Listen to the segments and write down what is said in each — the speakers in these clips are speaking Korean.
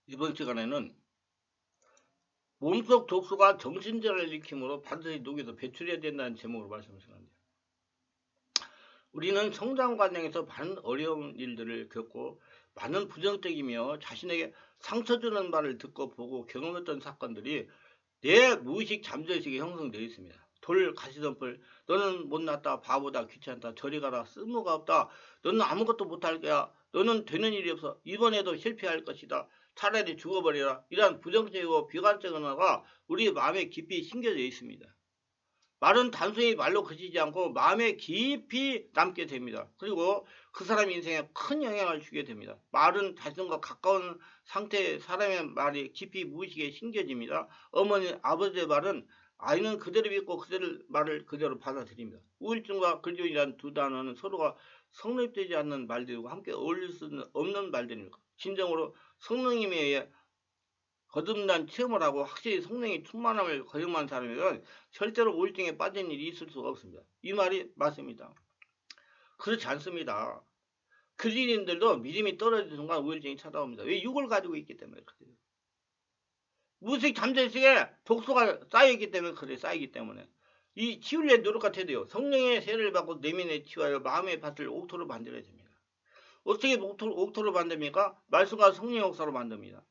이번 시간에는 몸속 독소가 정신질환을 일으키므로 반드시 녹여서 배출해야 된다는 제목으로 말씀드립니다. 우리는 성장 과정에서 많은 어려운 일들을 겪고 많은 부정적이며 자신에게 상처 주는 말을 듣고 보고 경험했던 사건들이 내 무의식 잠재의식에 형성되어 있습니다. 돌, 가시덤불, 너는 못났다, 바보다, 귀찮다, 저리 가라, 쓸모가 없다, 너는 아무것도 못할 거야, 너는 되는 일이 없어, 이번에도 실패할 것이다, 차라리 죽어버려라, 이러한 부정적이고 비관적 언어가 우리 마음에 깊이 심겨져 있습니다. 말은 단순히 말로 그치지 않고 마음에 깊이 남게 됩니다. 그리고 그 사람 인생에 큰 영향을 주게 됩니다. 말은 자신과 가까운 상태의 사람의 말이 깊이 무의식에 심겨집니다. 어머니, 아버지의 말은 아이는 그대로 믿고 그대로 말을 그대로 받아들입니다. 우울증과 근조이란 두 단어는 서로가 성립되지 않는 말들이고 함께 어울릴 수 없는 말들입니다. 진정으로 성령님에 의해 거듭난 체험을 하고 확실히 성령의 충만함을 거듭한 사람이면 절대로 우울증에 빠진 일이 있을 수가 없습니다. 이 말이 맞습니다. 그렇지 않습니다. 그리스도인들도 믿음이 떨어지는 순간 우울증이 찾아옵니다. 왜? 육을 가지고 있기 때문에 그래요. 무의식 잠재의식에 독소가 쌓여있기 때문에 그래, 쌓이기 때문에. 이 치유를 노력할 돼요. 성령의 세례를 받고 내면에 치유하여 마음의 밭을 옥토로 만들어야 됩니다. 어떻게 옥토로 만듭니까? 말씀과 성령 역사로 만듭니다.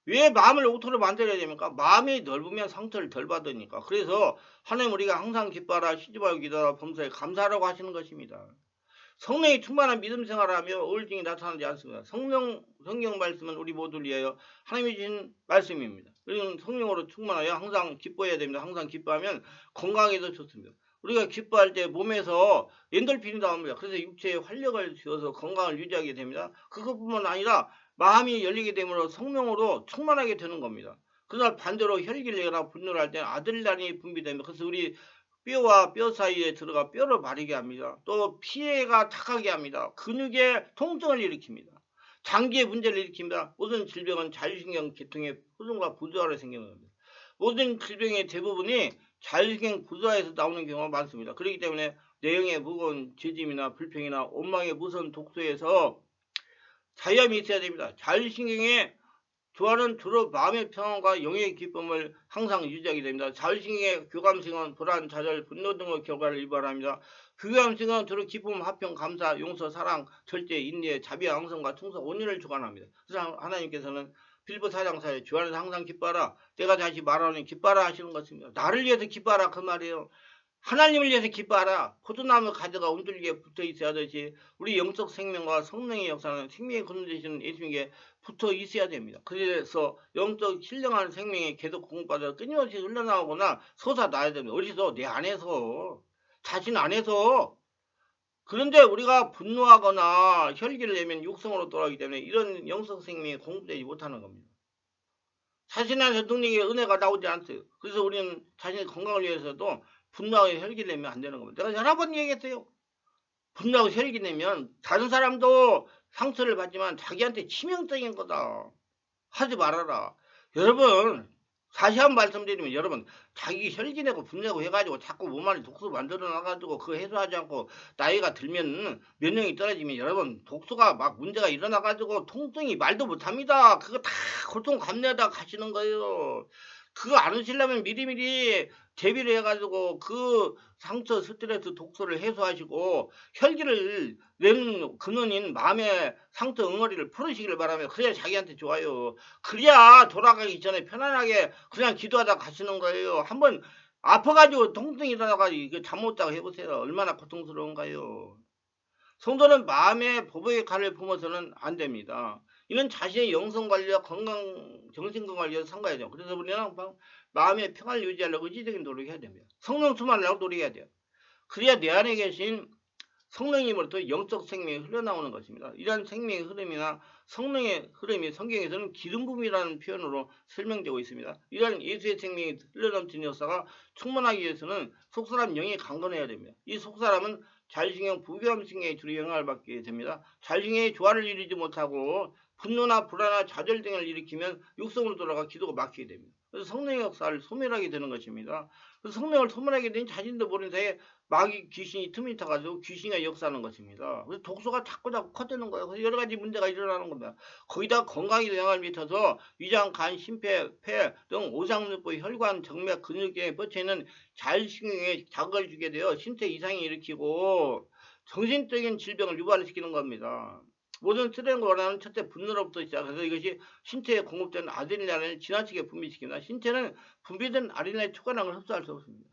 왜 마음을 옥토로 만들어야 됩니까? 마음이 넓으면 상처를 덜 받으니까. 그래서 하나님 우리가 항상 기뻐하라, 시집하여 기도하라, 범사에 감사하라고 하시는 것입니다. 성령이 충만한 믿음 생활하며 우울증이 나타나지 않습니다. 성경 말씀은 우리 모두를 위하여 하나님이 주신 말씀입니다. 그리고 성령으로 충만하여 항상 기뻐해야 됩니다. 항상 기뻐하면 건강에도 좋습니다. 우리가 기뻐할 때 몸에서 엔돌핀이 나옵니다. 그래서 육체에 활력을 주어서 건강을 유지하게 됩니다. 그것뿐만 아니라 마음이 열리게 되므로 성령으로 충만하게 되는 겁니다. 그러나 반대로 혈기를 내거나 분노를 할 때는 아드레날린이 분비됩니다. 그래서 우리 뼈와 뼈 사이에 들어가 뼈를 마르게 합니다. 또 피해가 탁하게 합니다. 근육에 통증을 일으킵니다. 장기에 문제를 일으킵니다. 모든 질병은 자율신경 계통의 후순과 부조화로 생기는 겁니다. 모든 질병의 대부분이 자율신경 부조화에서 나오는 경우가 많습니다. 그렇기 때문에 뇌형의 무거운 죄짐이나 불평이나 원망의 무서운 독소에서 자유함이 있어야 됩니다. 자율신경의 조화는 주로 마음의 평안과 영의 기쁨을 항상 유지하게 됩니다. 자율신경의 교감성은 불안, 좌절, 분노 등의 결과를 유발합니다. 교감성은 주로 기쁨, 화평, 감사, 용서, 사랑, 절제, 인내, 자비, 양성과 충성, 온유를 주관합니다. 그래서 하나님께서는 빌보 4장 4에 주 안에서 항상 기뻐하라. 내가 다시 말하노니 기뻐하라 하시는 것입니다. 나를 위해서 기뻐하라 그 말이에요. 하나님을 위해서 기뻐하라. 포도나무 가지가 움들게 붙어 있어야 하듯이 우리 영적 생명과 성령의 역사는 생명의 근원 되시는 예수님께 붙어 있어야 됩니다. 그래서 영적 신령한 생명이 계속 공급받아 끊임없이 흘러나오거나 솟아나야 됩니다. 어디서? 내 안에서. 자신 안에서. 그런데 우리가 분노하거나 혈기를 내면 육성으로 돌아가기 때문에 이런 영적 생명이 공급되지 못하는 겁니다. 자신 안에서 능력의 은혜가 나오지 않어요. 그래서 우리는 자신의 건강을 위해서도 분노하고 혈기를 내면 안 되는 겁니다. 내가 여러 번 얘기했어요. 분노하고 혈기 내면 다른 사람도 상처를 받지만 자기한테 치명적인 거다. 하지 말아라. 여러분, 다시 한 번 말씀드리면 여러분, 자기 혈기 내고 분노하고 해가지고 자꾸 몸 안에 독소 만들어 놔가지고 그거 해소하지 않고 나이가 들면 면역이 떨어지면 여러분 독소가 막 문제가 일어나가지고 통증이 말도 못합니다. 그거 다 고통 감내하다 가시는 거예요. 그거 안 하시려면 미리미리 대비를 해가지고 그 상처, 스트레스, 독소를 해소하시고 혈기를 내는 근원인 마음의 상처 응어리를 풀으시기를 바라며 그래야 자기한테 좋아요. 그래야 돌아가기 전에 편안하게 그냥 기도하다 가시는 거예요. 한번 아파가지고 통증이 일어나가지고 잠 못 자고 해보세요. 얼마나 고통스러운가요. 성도는 마음의 보복의 칼을 품어서는 안 됩니다. 이는 자신의 영성관리와 정신건강을 위해서 삼가야죠. 그래서 우리는 마음의 평화를 유지하려고 의지적인 노력을 해야 됩니다. 성령 충만하려고 노력해야 돼요. 그래야 내 안에 계신 성령님으로부터 영적 생명이 흘러나오는 것입니다. 이러한 생명의 흐름이나 성령의 흐름이 성경에서는 기름 부음이라는 표현으로 설명되고 있습니다. 이러한 예수의 생명이 흘러넘치는 역사가 충만하기 위해서는 속사람 영이 강건해야 됩니다. 이 속사람은 자율신경, 부교감신경에 주로 영향을 받게 됩니다. 자율신경의 조화를 이루지 못하고 분노나 불안이나 좌절 등을 일으키면 육성으로 돌아가 기도가 막히게 됩니다. 그래서 성령의 역사를 소멸하게 되는 것입니다. 그래서 성령을 소멸하게 된 자신도 모르는 사이에 마귀 귀신이 틈이 타가지고 귀신이 역사하는 것입니다. 그래서 독소가 자꾸 커지는 거예요. 그래서 여러 가지 문제가 일어나는 겁니다. 거기다 건강에 영향을 미쳐서 위장, 간, 심폐, 폐 등 오장육부, 혈관, 정맥, 근육에 뻗쳐있는 자율신경에 자극을 주게 되어 신체 이상이 일으키고 정신적인 질병을 유발시키는 겁니다. 모든 스트레스를 원하는 첫째 분노로부터 시작해서 이것이 신체에 공급되는 아드레날린을 지나치게 분비시킵니다. 신체는 분비된 아드레날린 초과량을 흡수할 수 없습니다.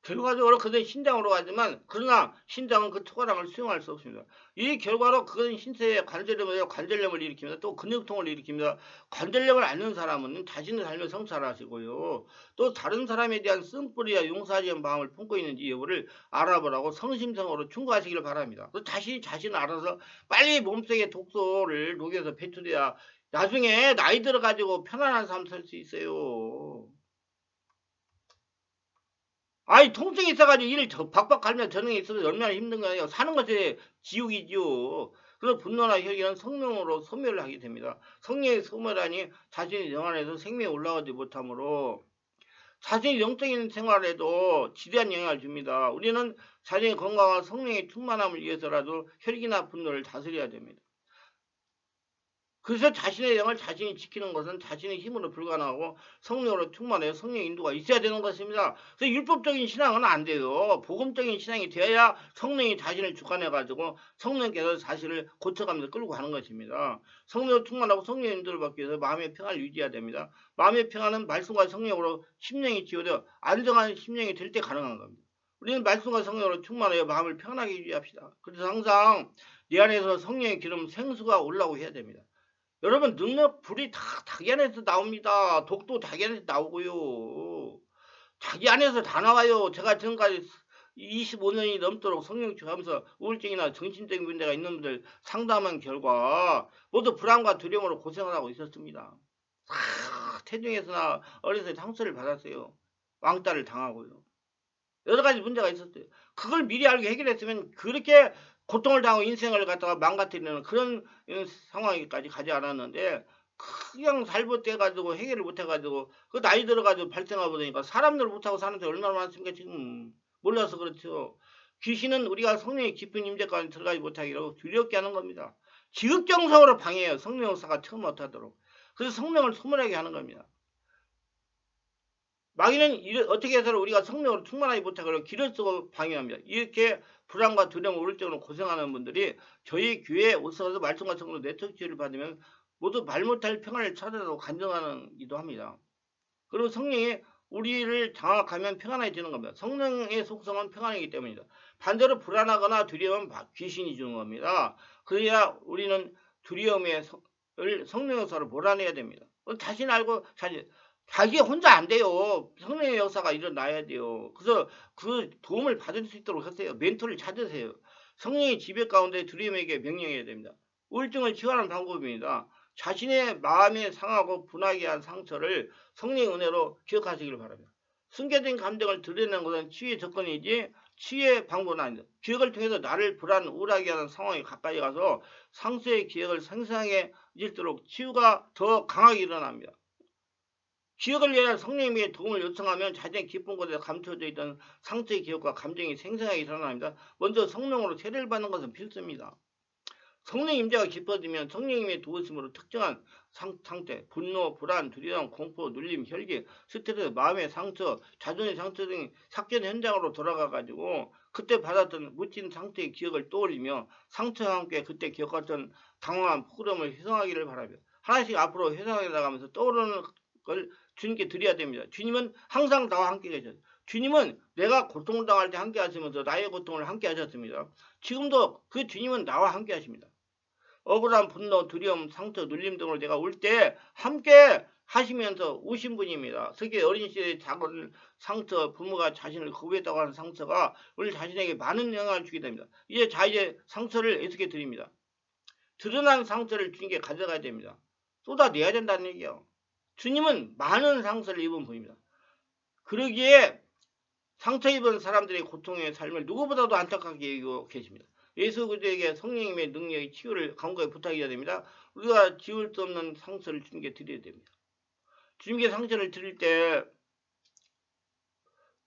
결과적으로 그것은 신장으로 가지만 그러나 신장은 그 초과량을 수용할 수 없습니다. 이 결과로 그것은 신체에 관절염을 일으킵니다. 또 근육통을 일으킵니다. 관절염을 앓는 사람은 자신의 삶을 성찰하시고요. 또 다른 사람에 대한 쓴뿌리와 용서하지 않은 마음을 품고 있는지 여부를 알아보라고 성심성으로 충고하시기를 바랍니다. 자신을 알아서 빨리 몸속에 독소를 녹여서 배출해야 나중에 나이 들어가지고 편안한 삶 살 수 있어요. 아니 통증이 있어가지고 일을 박박 갈면 저녁에 있어도 얼마나 힘든 거예요. 사는 것이 지옥이지요. 그래서 분노나 혈기는 성령으로 소멸을 하게 됩니다. 성령의 소멸하니 자신의 영 안에서 생명이 올라가지 못하므로 자신의 영적인 생활에도 지대한 영향을 줍니다. 우리는 자신의 건강과 성령의 충만함을 위해서라도 혈기나 분노를 다스려야 됩니다. 그래서 자신의 영을 자신이 지키는 것은 자신의 힘으로 불가능하고 성령으로 충만해요. 성령의 인도가 있어야 되는 것입니다. 그래서 율법적인 신앙은 안 돼요. 복음적인 신앙이 되어야 성령이 자신을 주관해가지고 성령께서 자신을 고쳐가면서 끌고 가는 것입니다. 성령으로 충만하고 성령의 인도를 받기 위해서 마음의 평안을 유지해야 됩니다. 마음의 평안은 말씀과 성령으로 심령이 치유되어 안정한 심령이 될 때 가능한 겁니다. 우리는 말씀과 성령으로 충만하여 마음을 평안하게 유지합시다. 그래서 항상 내 안에서 성령의 기름 생수가 올라오고 해야 됩니다. 여러분 능력 불이 다 자기 안에서 나옵니다. 독도 자기 안에서 나오고요. 자기 안에서 다 나와요. 제가 지금까지 25년이 넘도록 성령 치유하면서 우울증이나 정신적인 문제가 있는 분들 상담한 결과 모두 불안과 두려움으로 고생을 하고 있었습니다. 태중에서나 어려서 상처를 받았어요. 왕따를 당하고요. 여러 가지 문제가 있었어요. 그걸 미리 알고 해결했으면 그렇게 고통을 당하고 인생을 갖다가 망가뜨리는 그런 상황까지 가지 않았는데 그냥 잘못돼가지고 해결을 못해가지고 그 나이 들어가지고 발생하고 보니까 사람들 못하고 사는 데 얼마나 많습니까 지금. 몰라서 그렇죠. 귀신은 우리가 성령의 깊은 임재 가운데 들어가지 못하기로 두렵게 하는 겁니다. 지극정성으로 방해해요. 성령 역사가 처음 못하도록. 그래서 성령을 소멸하게 하는 겁니다. 마귀는 어떻게 해서는 우리가 성령으로 충만하지 못하고 길을 쓰고 방해합니다. 이렇게 불안과 두려움, 우울증으로 고생하는 분들이 저희 교회에 오셔서 말씀과 성령으로 내적 치유를 받으면 모두 말 못할 평안을 찾아서 간증하기도 합니다. 그리고 성령이 우리를 장악하면 평안해지는 겁니다. 성령의 속성은 평안이기 때문입니다. 반대로 불안하거나 두려움은 귀신이 주는 겁니다. 그래야 우리는 두려움의 성령의 역사로 몰아내야 됩니다. 자신 알고 자기 혼자 안 돼요. 성령의 역사가 일어나야 돼요. 그래서 그 도움을 받을 수 있도록 하세요. 멘토를 찾으세요. 성령의 지배 가운데 두려움에게 명령해야 됩니다. 우울증을 치유하는 방법입니다. 자신의 마음에 상하고 분하게 한 상처를 성령의 은혜로 기억하시길 바랍니다. 숨겨진 감정을 드러내는 것은 치유의 조건이지 치유의 방법은 아닙니다. 기억을 통해서 나를 불안, 우울하게 하는 상황에 가까이 가서 상처의 기억을 생생하게 잊도록 치유가 더 강하게 일어납니다. 기억을 위해 성령님의 도움을 요청하면 자신의 깊은 곳에 감춰져 있던 상처의 기억과 감정이 생생하게 일어납니다. 먼저 성령으로 세례를 받는 것은 필수입니다. 성령 임재가 깊어지면 성령님의 도우심으로 특정한 상태, 분노, 불안, 두려움, 공포, 눌림, 혈기, 스트레스, 마음의 상처, 자존의 상처 등 삭전 현장으로 돌아가가지고 그때 받았던 묻힌 상태의 기억을 떠올리며 상처와 함께 그때 겪었던 당황한 포그름을 회상하기를 바랍니다. 하나씩 앞으로 회상해 나가면서 떠오르는 걸 주님께 드려야 됩니다. 주님은 항상 나와 함께 계셔요. 주님은 내가 고통을 당할 때 함께 하시면서 나의 고통을 함께 하셨습니다. 지금도 그 주님은 나와 함께 하십니다. 억울한 분노, 두려움, 상처, 눌림 등을 내가 올 때 함께 하시면서 오신 분입니다. 특히 어린 시절의 작은 상처, 부모가 자신을 거부했다고 하는 상처가 우리 자신에게 많은 영향을 주게 됩니다. 이제 상처를 애쓰게 드립니다. 드러난 상처를 주님께 가져가야 됩니다. 쏟아내야 된다는 얘기예요. 주님은 많은 상처를 입은 분입니다. 그러기에 상처 입은 사람들의 고통의 삶을 누구보다도 안타깝게 여기고 계십니다. 예수 그리스도에게 성령님의 능력이 치유를 간곡하게 부탁해야 됩니다. 우리가 지울 수 없는 상처를 주님께 드려야 됩니다. 주님께 상처를 드릴 때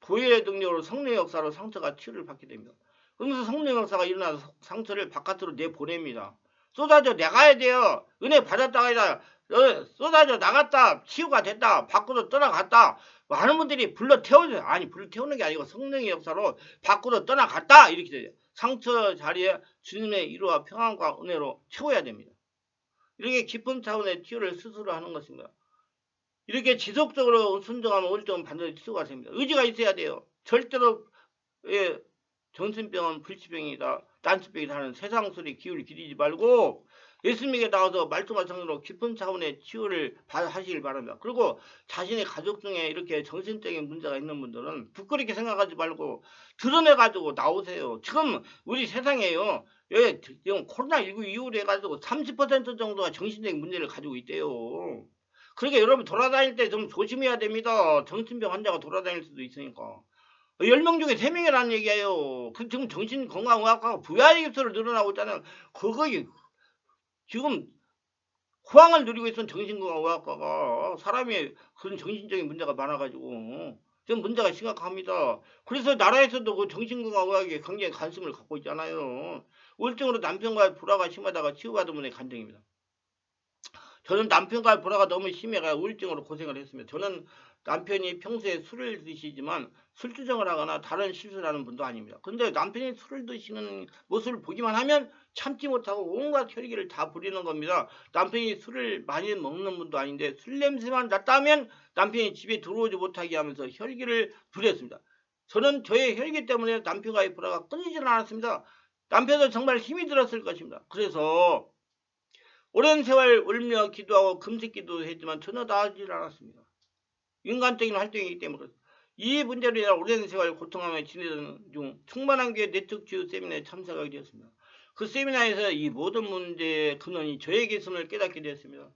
보혈의 능력으로 성령의 역사로 상처가 치유를 받게 됩니다. 그러면서 성령의 역사가 일어나서 상처를 바깥으로 내보냅니다. 쏟아져 나가야 돼요. 은혜 받았다가 아니라 쏟아져 나갔다, 치유가 됐다, 밖으로 떠나갔다. 많은 분들이 불러 태워줘요. 아니, 불러 태우는 게 아니고 성령의 역사로 밖으로 떠나갔다 이렇게 돼요. 상처 자리에 주님의 위로와 평안과 은혜로 채워야 됩니다. 이렇게 깊은 차원의 치유를 스스로 하는 것입니다. 이렇게 지속적으로 순종하면 우울증은 반드시 치유가 됩니다. 의지가 있어야 돼요. 절대로 정신병은 불치병이다, 딴치병이다 하는 세상 소리 기울이 기리지 말고 예수님에게 나와서 말씀과 성령으로 깊은 차원의 치유를 하시길 바랍니다. 그리고 자신의 가족 중에 이렇게 정신적인 문제가 있는 분들은 부끄럽게 생각하지 말고 드러내가지고 나오세요. 지금 우리 세상에요. 지금 코로나19 이후로 해가지고 30% 정도가 정신적인 문제를 가지고 있대요. 그러니까 여러분 돌아다닐 때 좀 조심해야 됩니다. 정신병 환자가 돌아다닐 수도 있으니까. 10명 중에 3명이라는 얘기예요. 그 지금 정신건강의학과가 VIP수로 늘어나고 있잖아요. 그거 지금 호황을 누리고 있던 정신건강의학과가 사람이 그런 정신적인 문제가 많아가지고 지금 문제가 심각합니다. 그래서 나라에서도 그 정신건강의학에 굉장히 관심을 갖고 있잖아요. 우울증으로 남편과의 불화가 심하다가 치유받은 분의 간증입니다. 저는 남편과의 불화가 너무 심해가 우울증으로 고생을 했습니다. 저는 남편이 평소에 술을 드시지만 술주정을 하거나 다른 실수를 하는 분도 아닙니다. 근데 남편이 술을 드시는 모습을 보기만 하면 참지 못하고 온갖 혈기를 다 부리는 겁니다. 남편이 술을 많이 먹는 분도 아닌데 술 냄새만 났다면 남편이 집에 들어오지 못하게 하면서 혈기를 부렸습니다. 저는 저의 혈기 때문에 남편과의 불화가 끊이질 않았습니다. 남편도 정말 힘이 들었을 것입니다. 그래서 오랜 세월 울며 기도하고 금식기도 했지만 전혀 나아지질 않았습니다. 인간적인 활동이기 때문에 이 문제로 인해 오랜 세월 고통하며 지내던 중 충만한 교회 네트워크 세미나에 참석하게 되었습니다. 그 세미나에서 이 모든 문제의 근원이 저에게 있음을 깨닫게 되었습니다.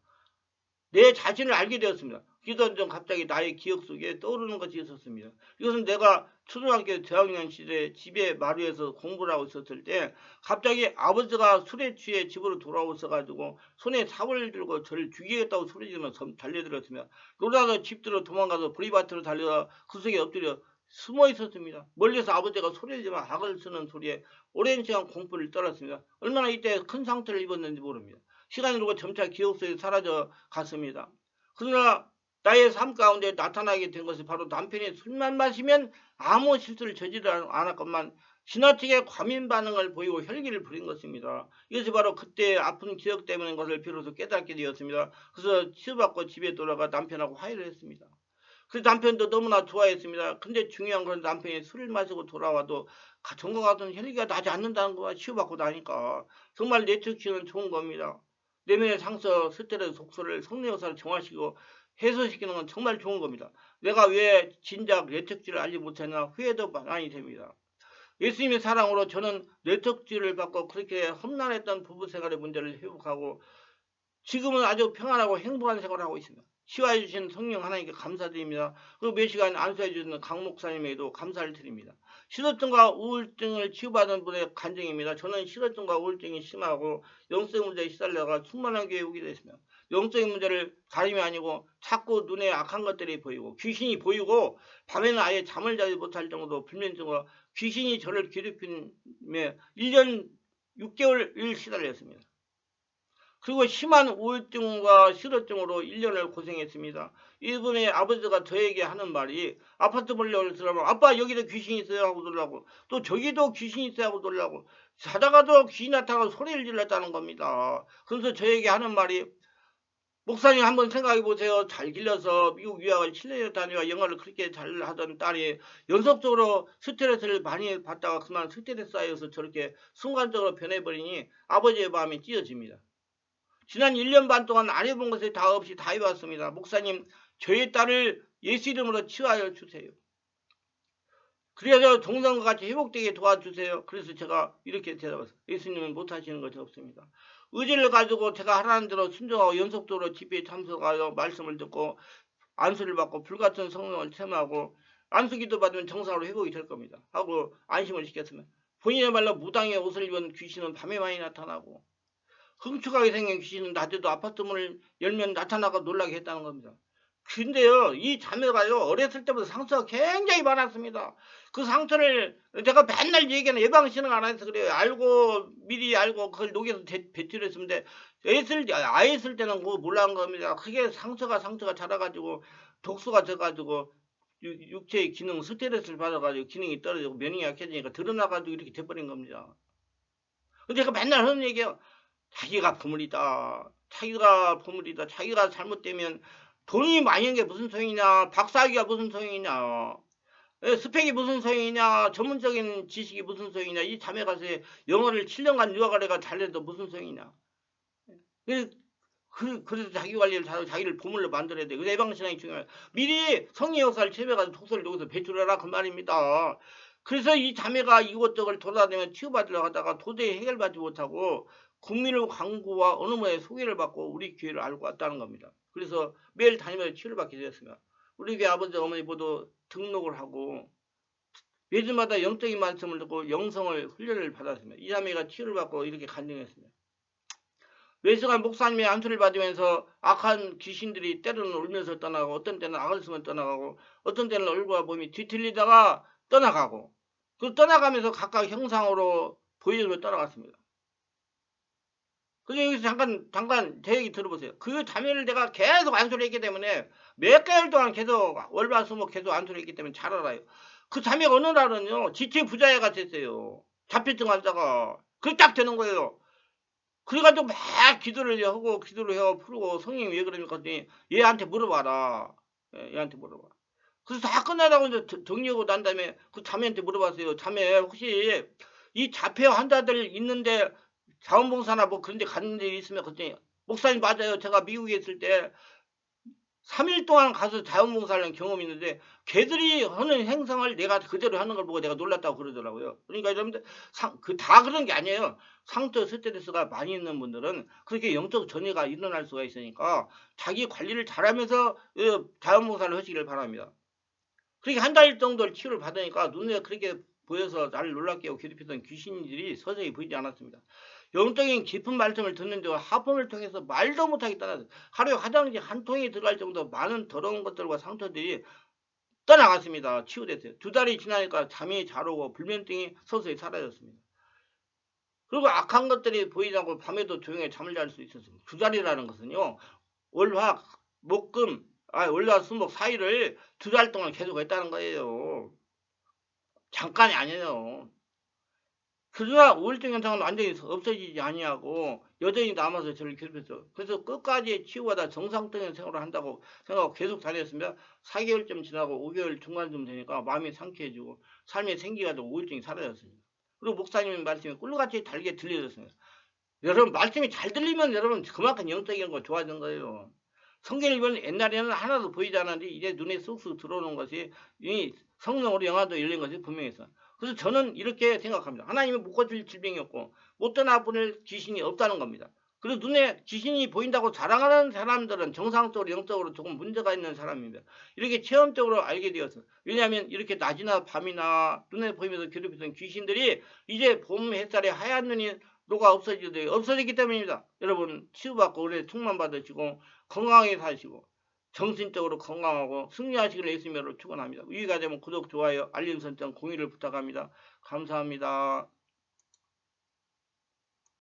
내 자신을 알게 되었습니다. 기도한 중 갑자기 나의 기억 속에 떠오르는 것이 있었습니다. 이것은 내가 초등학교 저학년 시절에 집에 마루에서 공부를 하고 있었을 때 갑자기 아버지가 술에 취해 집으로 돌아오셔가지고 손에 사벌을 들고 저를 죽이겠다고 소리지면서 달려들었습니다. 놀라서 집들어 도망가서 보리밭으로 달려가 그 속에 엎드려 숨어 있었습니다. 멀리서 아버지가 소리를 지르며 악을 쓰는 소리에 오랜 시간 공포를 떨었습니다. 얼마나 이때 큰 상처를 입었는지 모릅니다. 시간이 흐르고 점차 기억 속에 사라져 갔습니다. 그러나 나의 삶 가운데 나타나게 된 것이 바로 남편이 술만 마시면 아무 실수를 저지르지 않았건만 지나치게 과민 반응을 보이고 혈기를 부린 것입니다. 이것이 바로 그때의 아픈 기억 때문인 것을 비로소 깨닫게 되었습니다. 그래서 치유받고 집에 돌아가 남편하고 화해를 했습니다. 그래서 남편도 너무나 좋아했습니다. 근데 중요한 건 남편이 술을 마시고 돌아와도 전과 같은 혈기가 나지 않는다는 거가 치유받고 나니까 정말 네트워크는 좋은 겁니다. 내면의 상처, 스트레스, 속소를 성령 역사로 정화시키고 해소시키는 건 정말 좋은 겁니다. 내가 왜 진작 네트워크를 알지 못했나 후회도 많이 됩니다. 예수님의 사랑으로 저는 네트워크를 받고 그렇게 험난했던 부부 생활의 문제를 회복하고 지금은 아주 평안하고 행복한 생활을 하고 있습니다. 치유해 주신 성령 하나님께 감사드립니다. 그리고 몇 시간 안수해 주시는 강 목사님에게도 감사를 드립니다. 실어증과 우울증을 치유받은 분의 간증입니다. 저는 실어증과 우울증이 심하고 영적 문제에 시달려가 충만한 교회에 오게 됐습니다. 영적인 문제를 가림이 아니고 자꾸 눈에 악한 것들이 보이고 귀신이 보이고 밤에는 아예 잠을 자지 못할 정도로 불면증과 귀신이 저를 괴롭히며 1년 6개월을 시달렸습니다. 그리고 심한 우울증과 실어증으로 1년을 고생했습니다. 이분의 아버지가 저에게 하는 말이 아파트 보려고 들어가면 아빠 여기도 귀신이 있어요 하고 놀라고 또 저기도 귀신이 있어요 하고 놀라고 자다가도 귀신이 나타나고 소리를 질렀다는 겁니다. 그래서 저에게 하는 말이 목사님 한번 생각해 보세요. 잘 길러서 미국 유학을 7년 다녀와 영어를 그렇게 잘 하던 딸이 연속적으로 스트레스를 많이 받다가 그만 스트레스 쌓여서 저렇게 순간적으로 변해버리니 아버지의 마음이 찢어집니다. 지난 1년 반 동안 안 해본 것에 다 없이 다 해봤습니다. 목사님 저의 딸을 예수 이름으로 치유하여 주세요. 그래서 동성과 같이 회복되게 도와주세요. 그래서 제가 이렇게 대답했어요. 예수님은 못하시는 것이 없습니다. 의지를 가지고 제가 하라는 대로 순종하고 연속적으로 집회에 참석하여 말씀을 듣고 안수를 받고 불같은 성령을 체험하고 안수기도 받으면 정상으로 회복이 될 겁니다. 하고 안심을 시켰습니다. 본인의말로 무당의 옷을 입은 귀신은 밤에 많이 나타나고 흉측하게 생긴 귀신은 낮에도 아파트 문을 열면 나타나고 놀라게 했다는 겁니다. 근데요, 이 자매가요, 어렸을 때부터 상처가 굉장히 많았습니다. 그 상처를 제가 맨날 얘기하는 예방신앙 안 해서 그래요. 미리 알고 그걸 녹여서 배출을 했는데, 아이 있을 때는 그거 몰랐는 겁니다. 그게 상처가 자라가지고, 독소가 져가지고, 육체의 기능, 스트레스를 받아가지고 기능이 떨어지고 면역이 약해지니까 드러나가지고 이렇게 돼버린 겁니다. 근데 제가 맨날 하는 얘기예요. 자기가 보물이다. 자기가 잘못되면 돈이 많은 게 무슨 소용이냐. 박사학위가 무슨 소용이냐. 스펙이 무슨 소용이냐. 전문적인 지식이 무슨 소용이냐. 이 자매가 영어를 7년간 유학을 해가 잘해도 무슨 소용이냐. 그래서 자기 관리를 잘하고 자기를 보물로 만들어야 돼. 그래서 예방신앙이 중요해요. 미리 성의 역사를 채워가지고 독서를 여기서 배출해라 그 말입니다. 그래서 이 자매가 이것저것 돌아다니며 치유받으려고 하다가 도저히 해결받지 못하고 국민의 광고와 어느 분의 소개를 받고 우리 교회를 알고 왔다는 겁니다. 그래서 매일 다니면서 치유를 받게 되었습니다. 우리 교회 아버지 어머니 모두 등록을 하고 매주마다 영적인 말씀을 듣고 영성을 훈련을 받았습니다. 이 자매가 치유를 받고 이렇게 간증했습니다. 외수가 목사님의 안수를 받으면서 악한 귀신들이 때로는 울면서 떠나가고 어떤 때는 악을 쓰면 떠나가고 어떤 때는 얼굴과 몸이 뒤틀리다가 떠나가고 그 떠나가면서 각각 형상으로 보여주며 떠나갔습니다. 그래서 여기서 잠깐 제 얘기 들어보세요. 그 자매를 내가 계속 안수를 했기 때문에 몇 개월 동안 계속 월화수목 계속 안수를 했기 때문에 잘 알아요. 그 자매가 어느 날은요 지체 부자애가 됐어요. 자폐증 환자가 그게 딱 되는 거예요. 그래가지고 막 기도를 하고 풀고 성령이 왜 그러니까 얘한테 물어봐라. 얘한테 물어봐. 그래서 다 끝나다고 이제 정리하고 난 다음에 그 자매한테 물어봤어요. 자매 혹시 이 자폐 환자들 있는데 자원봉사나 뭐 그런 데 가는 데 있으면 그랬더니 목사님 맞아요. 제가 미국에 있을 때 3일 동안 가서 자원봉사를 한 경험이 있는데 걔들이 하는 행성을 내가 그대로 하는 걸 보고 내가 놀랐다고 그러더라고요. 그러니까 여러분들 다 그런 게 아니에요. 상처 스트레스가 많이 있는 분들은 그렇게 영적 전이가 일어날 수가 있으니까 자기 관리를 잘하면서 자원봉사를 하시기를 바랍니다. 그렇게 한 달 정도를 치유를 받으니까 눈에 그렇게 보여서 나를 놀랍게 하고 괴롭히던 귀신들이 서서히 보이지 않았습니다. 영적인 깊은 말씀을 듣는데 하품을 통해서 말도 못하게 떠났어요. 하루에 화장지 한 통이 들어갈 정도 많은 더러운 것들과 상처들이 떠나갔습니다. 치유됐어요. 2달이 지나니까 잠이 잘 오고 불면증이 서서히 사라졌습니다. 그리고 악한 것들이 보이지 않고 밤에도 조용히 잠을 잘 수 있었습니다. 2달이라는 것은요. 월화 수목 4일을 2달 동안 계속 했다는 거예요. 잠깐이 아니에요. 그러나 우울증 현상은 완전히 없어지지 아니하고 여전히 남아서 저를 괴롭혔어. 그래서 끝까지 치유하다 정상적인 생활을 한다고 생각하고 계속 다녔으면 4개월쯤 지나고 5개월 중간쯤 되니까 마음이 상쾌해지고 삶의 생기가 좀 우울증이 사라졌습니다. 그리고 목사님 말씀이 꿀같이 달게 들려졌습니다. 여러분 말씀이 잘 들리면 여러분 그만큼 영적인 거 좋아지는 거예요. 성경 읽으면 옛날에는 하나도 보이지 않았는데 이제 눈에 쑥쑥 들어오는 것이 이 성령으로 영화도 열린 것이 분명했어. 그래서 저는 이렇게 생각합니다. 하나님은 못 고칠 질병이 없고 못 떠나보낼 귀신이 없다는 겁니다. 그리고 눈에 귀신이 보인다고 자랑하는 사람들은 정상적으로 영적으로 조금 문제가 있는 사람입니다. 이렇게 체험적으로 알게 되었어. 왜냐하면 이렇게 낮이나 밤이나 눈에 보이면서 괴롭히던 귀신들이 이제 봄 햇살에 하얀 눈이 녹아 없어지기 때문입니다. 여러분 치유받고 은혜 충만 받으시고 건강하게 사시고 정신적으로 건강하고 승리하시기를 예수님으로 축원합니다. 위기가 되면 구독, 좋아요, 알림 설정, 공유를 부탁합니다. 감사합니다.